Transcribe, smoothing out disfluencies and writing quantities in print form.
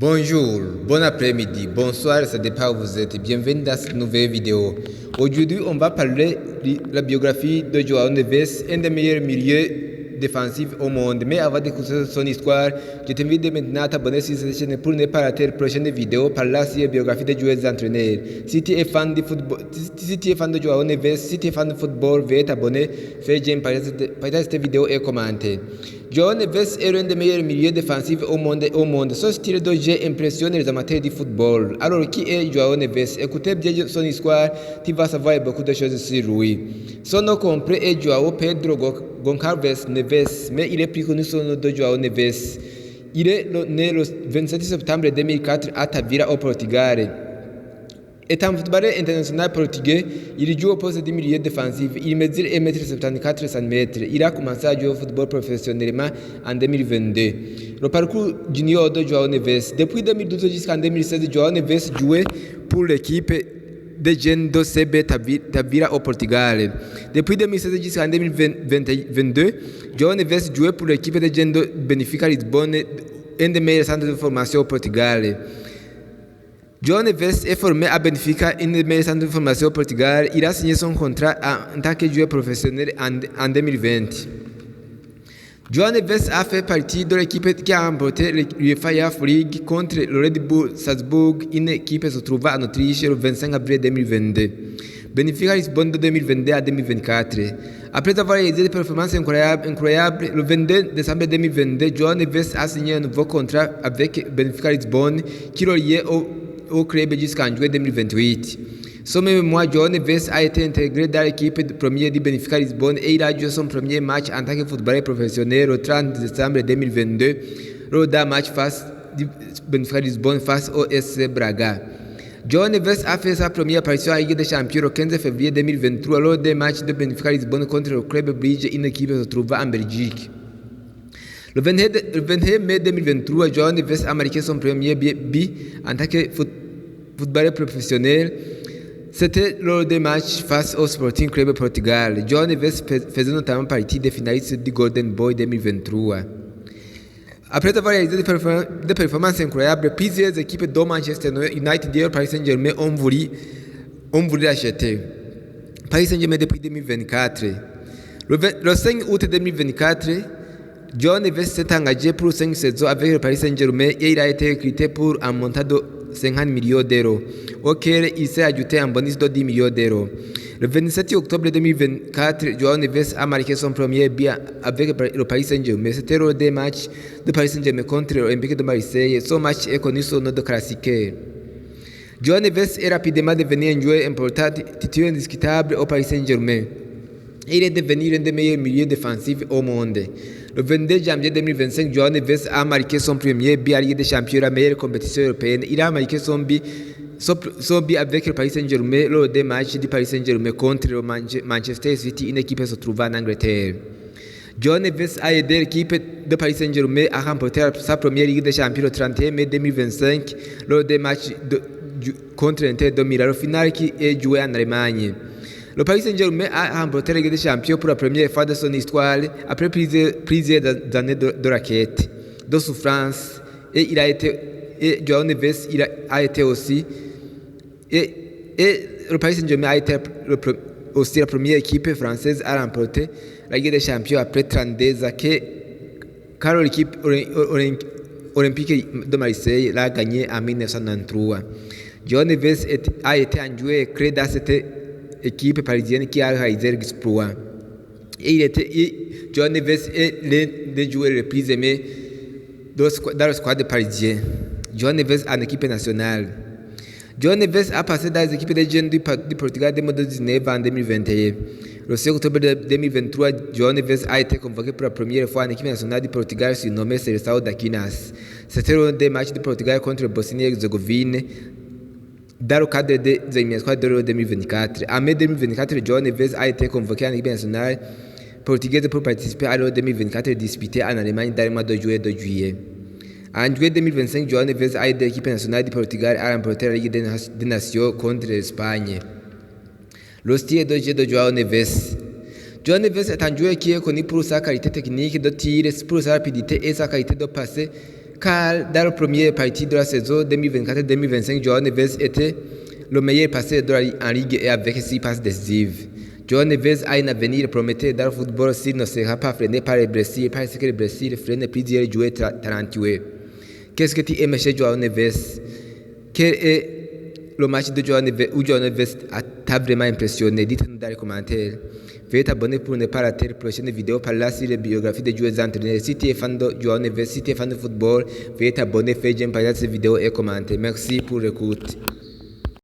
Bonjour, bon après-midi, bonsoir, ça dépend où vous êtes. Bienvenue dans cette nouvelle vidéo. Aujourd'hui, on va parler de la biographie de João Neves, un des meilleurs milieux défensifs au monde. Mais avant de découvrir son histoire, je t'invite maintenant à t'abonner sur cette chaîne pour ne pas rater les prochaines vidéos par là sur la biographie de joueurs entraîneurs. Si tu es fan de football, si tu es fan de João Neves, si tu es fan de football, veuillez t'abonner, faire j'aime, partager cette vidéo et commenter. João Neves est l'un des meilleurs milieux défensifs au monde. Son style de jeu impressionne les amateurs du football. Alors, qui est João Neves? Écoutez bien son histoire, tu vas savoir beaucoup de choses sur lui. Son nom complet est João Pedro Goncalves Neves, mais il est plus connu sous le nom de João Neves. Il est né le 27 septembre 2004 à Tavira, au Portugal. Étant footballeur international portugais, il joue au poste de milieu défensif. Il mesure 1,74 cm. Il a commencé à jouer au football professionnellement en 2022. Le parcours junior de João Neves. Depuis 2012 jusqu'en 2016, João Neves jouait pour l'équipe de jeunes de CB Tavira au Portugal. Depuis 2016 jusqu'en 2022, João Neves jouait pour l'équipe de jeunes de Benfica Lisbonne, un des meilleurs centres de formation au Portugal. João Neves est formé à Benfica, un des meilleurs centres de formation au Portugal. Il a signé son contrat en tant que joueur professionnel en 2020. João Neves a fait partie de l'équipe qui a remporté l'UEFA Youth League contre le Red Bull Salzburg, une équipe se trouvant en Autriche le 25 avril 2022. Benfica Lisbonne de 2022 à 2024. Après avoir réalisé des performances incroyables, le 22 décembre 2022, João Neves a signé un nouveau contrat avec Benfica Lisbonne qui le liait au club jusqu'en juillet 2028. Ce même mois, João Neves a été intégré dans l'équipe première du Benfica Lisbonne et il a joué son premier match en tant que footballeur professionnel le 30 décembre 2022, lors d'un match face du Benfica Lisbonne face au SC Braga. João Neves a fait sa première apparition en Ligue des Champions le 15 février 2023 lors des matchs de Benfica Lisbonne contre le club Brugge, une équipe se trouvant en Belgique. Le 21 mai 2023, João Neves a marqué son premier but en tant que footballeur professionnel. C'était lors des matchs face au Sporting Club Portugal. João Neves faisait notamment partie des finalistes du Golden Boy 2023. Après avoir réalisé des performances incroyables, plusieurs équipes de Manchester United et Paris Saint-Germain ont voulu l'acheter. Paris Saint-Germain depuis 2024. Le 5 août 2024, João Neves s'est engagé pour 5 saisons avec le Paris Saint-Germain et il a été recruté pour un montant de 50 millions d'euros, auquel il s'est ajouté un bonus de 10 millions d'euros. Le 27 octobre 2024, João Neves a marqué son premier but avec le Paris Saint-Germain. C'était lors des matchs de Paris Saint-Germain contre l'Olympique de Marseille. Ce match est connu sous le nom de classique. João Neves est rapidement devenu un joueur important, titulaire indiscutable au Paris Saint-Germain. Il est devenu l'un des meilleurs milieux défensifs au monde. Le 22 janvier 2025, João Neves a marqué son premier but à Ligue des Champions, la meilleure compétition européenne. Il a marqué son but avec le Paris Saint-Germain lors des matchs du Paris Saint-Germain contre le Manchester City, une équipe se trouvant en Angleterre. João Neves a aidé l'équipe de Paris Saint-Germain à remporter sa première Ligue des Champions le 31 mai 2025 lors des matchs contre l'Inter de Milan, le final qui est joué en Allemagne. Le Paris Saint-Germain a remporté la Ligue des Champions pour la première fois de son histoire après plusieurs années de raquettes, de souffrance, et João Neves a été aussi et le Paris Saint-Germain a été aussi la première équipe française à remporter la Ligue des Champions après 32 ans car l'équipe olympique de Marseille l'a gagnée en 1993. João Neves a été un joueur clé dans cette équipe parisienne qui a réalisé l'exploit. João Neves est l'un des joueurs les plus aimés dans le squad parisien. João Neves en équipe nationale. João Neves a passé dans les équipes de jeunes du Portugal de 2019 en 2021. Le 6 octobre 2023, João Neves a été convoqué pour la première fois en équipe nationale du Portugal surnommée Seleção d'Aquinas. C'était lors des matchs du Portugal contre le Bosnie-Herzégovine dans le cadre des éliminatoires de l'Euro 2024. En mai 2024, João Neves a été convoqué en équipe nationale portugaise pour participer à l'Euro 2024 disputé en Allemagne dans le mois de juillet. En juillet 2025, João Neves a aidé l'équipe nationale du Portugal à remporter la Ligue des Nations contre l'Espagne. Le style de jeu de João Neves. João Neves est un joueur qui est connu pour sa qualité technique de tir, pour sa rapidité et sa qualité de passer car dans la première partie de la saison 2024-2025, Joao Neves était le meilleur passeur en Ligue et avec 6 passes décisives. Joao Neves a un avenir prometteur dans le football s'il ne sera pas freiné par les blessures, parce que les blessures freinent plusieurs joueurs talentueux. Qu'est-ce que tu aimes chez Joao Neves? Quel est le match de Joao Neves où Joao Neves t'a vraiment impressionné? Dites-nous dans les commentaires. Veuillez t'abonner pour ne pas rater les prochaines vidéos par là sur les biographies des joueurs entraîneurs. Si tu es fan de Joao Neves, si tu es fan de football, veuillez t'abonner, faire j'aime, partager cette vidéo et commenter. Merci pour l'écoute.